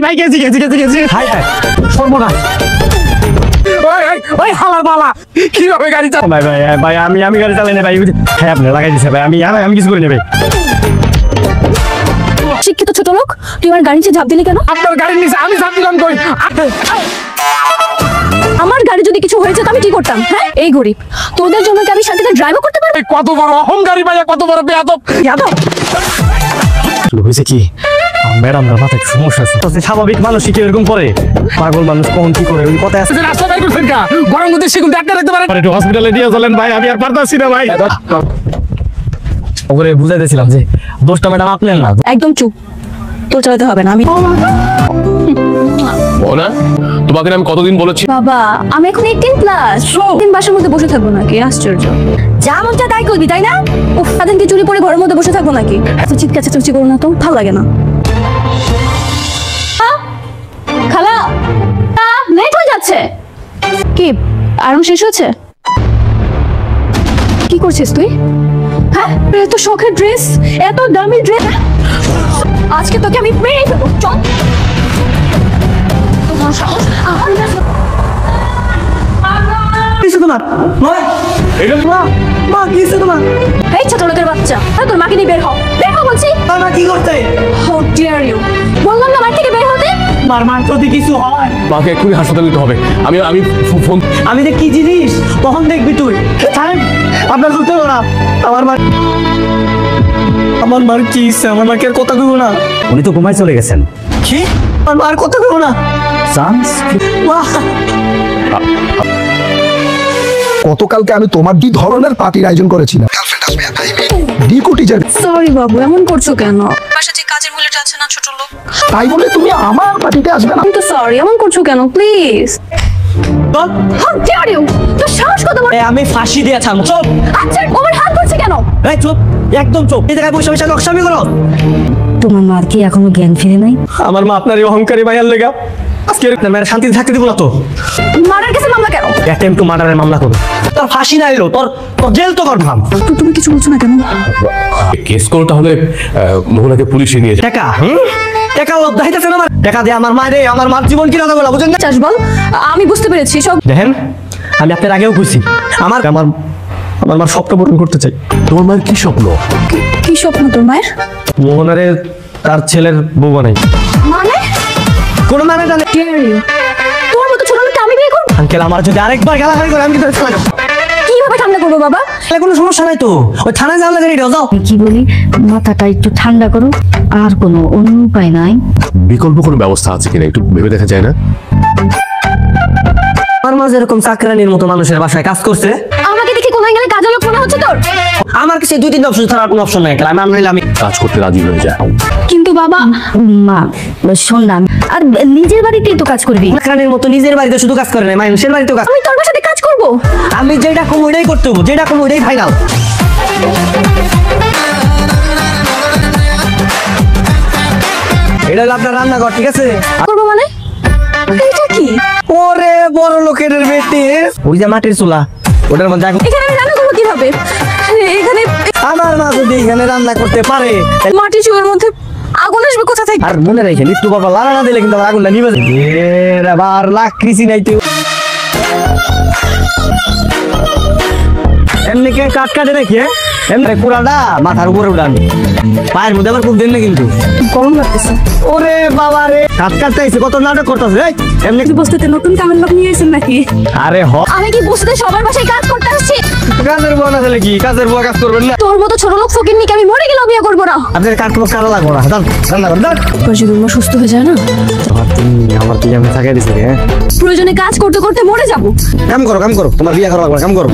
ভাই গেছি গেছি গেছি গেছি হাই হাই সর্বনাশ ওই হালার বালা কিভাবে গাড়ি চালা ভাই ভাই ভাই আমি গাড়ি চালাই না ভাই হ্যাঁ আপনি লাগাই দিছে ভাই আমি কিছু করি না ভাই শিক্ষিত ছোট লোক তুই আমার গাড়ি নিচে ঝাঁপ দিলি কেন? আপনার গাড়ির নিচে আমি ঝাঁপ দিলাম কই? আমার গাড়ি যদি কিছু হয়েছে তো আমি কি করতাম? হ্যাঁ এই গরিব তোদের জন্য কি আমি শান্তিতে ড্রাইভও করতে পারবো? কত বড় অহংকারী ভাইয়া কত বড় বেয়াদব যাদব হয়েছে কি ম্যাডাম মাথায় সমস্যা আছে স্বাভাবিক মানুষ কি এরকম করে পাগল মানুষ কখন কি করে কথা আছে রাস্তা বের করছেন কা গরম মধ্যে সেগুন ডাক্তার রাখতে পারেন একটু হসপিটালে নিয়ে চলেন ভাই আমি আর পারতাছি না ভাই ওরে বুঝাইতেছিলাম যে দোষটা ম্যাডাম আপনার না একদম চুপ তোর চালাতে হবে না আমি না তোমাকে আমি কতদিন বলেছি বাবা আমি এখন 18 প্লাস দিন বাসার মধ্যে বসে থাকবো নাকি আশ্চর্য যা মনটা তাই করবি তাই না উফ সারাদিন কি চুরি পরে ঘরের মধ্যে বসে থাকবো নাকি এত চিৎকার চেঁচামেচি করো না তো ভালো লাগে না খালা লেট হয়ে যাচ্ছে কি আরাম শেষ হচ্ছে কি করছিস তুই হ্যাঁ এত শখের ড্রেস এত দামি ড্রেস আজকে তোকে আমি মেরে ফেলবো চল তোমার সাহস আমার কিছু তোমার নয় এটা মা কিছু তোমার এই ছোট লোকের বাচ্চা তোর মাকে নিয়ে বের হও বলছি মা কি করতে হাউ ডিয়ার ইউ বললাম না বাড়ি থেকে বের হতে মার যদি কিছু হয় মাকে এক্ষুনি হাসপাতালে নিতে হবে আমি ফোন আমি যে কি জিনিস তখন দেখবি তুই আপনার করতে না আমার মার কি ইচ্ছা আমার মাকে আর কথা কইব না উনি তো ঘুমায় চলে গেছেন কি আমার মার কথা কইব না চান্স গতকালকে আমি তোমার 2 ধরনের পার্টির আয়োজন করেছিলাম সরি বাবু এমন করছো কেন বাসা যে কাজের মূল্যটা আছে না ছোট লোক তাই বলে তুমি আমার পার্টিতে আসবে না আমি তো সরি এমন করছো কেন প্লিজ হাউ ডিয়ার ইউ তো সাহস কত বড় আমি ফাঁসি দিয়ে ছাড়বো চুপ আচ্ছা ওর হাত ধরছে কেন এই চুপ একদম চুপ এই জায়গায় বসে বসে নকশামি করো তোমার মার কি এখনো জ্ঞান ফিরে নাই আমার মা আপনার এই অহংকারী ভাইয়ার লেগা আজকে মেয়ের শান্তিতে থাকতে দিব না তো মার্ডার কেসে মামলা কেন অ্যাটেম্প টু মার্ডারের মামলা করবে তোর ফাঁসি না এলো তোর জেল তো করবাম তুমি কিছু বলছো না কেন কেস করো তাহলে মোহনাকে পুলিশে নিয়ে যাও টাকা টাকা দাইতেছে না টাকা দিয়ে আমার মায়ের আমার মার জীবন কি রাখা বলা বুঝেন না চাষ বল আমি বুঝতে পেরেছি সব দেখেন আমি আপনার আগেও কইছি আমার আমার আমার মার স্বপ্ন পূরণ করতে চাই তোমার মায়ের কি স্বপ্ন কি স্বপ্ন তোর মায়ের মোহনারে তার ছেলের বউ বানাই মানে কোন মানে জানে তোর মতো ছোট লোককে আমি বিয়ে করব আঙ্কেল আমার যদি আরেকবার গালাগালি করে আমি কি করে কিভাবে ঠান্ডা করবো বাবা কোনো সমস্যা নাই তো ওই থানায় যাওয়া লাগে যাও কি বলি মাথাটা একটু ঠান্ডা করো আর কোনো অন্য উপায় নাই বিকল্প কোনো ব্যবস্থা আছে কিনা একটু ভেবে দেখা যায় না আমার মা যেরকম চাকরানির মতো মানুষের বাসায় কাজ করছে আমাকে দেখে কোথায় গেলে কাজের লোক মনে হচ্ছে তোর আমার কাছে 2-3 অপশন ছাড়া কোনো অপশন নাই আমি আনলে আমি কাজ করতে রাজি হয়ে যায় কিন্তু বাবা মা শোন না আর নিজের বাড়িতেই তো কাজ করবি চাকরানির মতো নিজের বাড়িতে শুধু কাজ করে না মানুষের বাড়িতেও কাজ আমি তোর বাসাতে কাজ করব আমি যেটা কম ওইটাই করতে হবো যেটা কম ওইটাই ফাইনাল এটা হলো আপনার রান্নাঘর ঠিক আছে করব মানে এটা কি ওরে বড় লোকের বেটি ওই যে মাটির চুলা ওটার মধ্যে এখানে আমি রান্না করবো কিভাবে এখানে আমার মা যদি এখানে রান্না করতে পারে মাটি চুলার মধ্যে আগুন আসবে কোথা থেকে আর মনে রাখেন একটু বাবা লাড়া না দিলে কিন্তু আগুনটা নিবে আবার লাখ কৃষি নাই তুই এমনি কে কাট কাটে নাকি এমনি কুড়াটা মাথার উপরে উড়ান পায়ের মধ্যে আবার খুব দেন না কিন্তু গরম লাগতেছে ওরে বাবা রে কাট কাটতে আইছে কত নাটক করতেছে এমনি বস্তিতে নতুন কামের লোক নিয়ে এসেছেন নাকি আরে হ আমি কি বস্তিতে সবার বাসায় কাজ করতে আসছি কাজের বুয়া না দিলে কি কাজের বুয়া কাজ করবেন না তোর মতো ছোট লোক ফকির নিকে আমি মরে গেলেও বিয়ে করবো না আপনার কাট কোনো কারা লাগবো না দাঁড় রান্না করেন দাঁড় যদি মা সুস্থ হয়ে যায় না আমার তুই আমি থাকাই দিছি প্রয়োজনে কাজ করতে করতে মরে যাবো কাম করো তোমার বিয়ে করা লাগবে কাম করো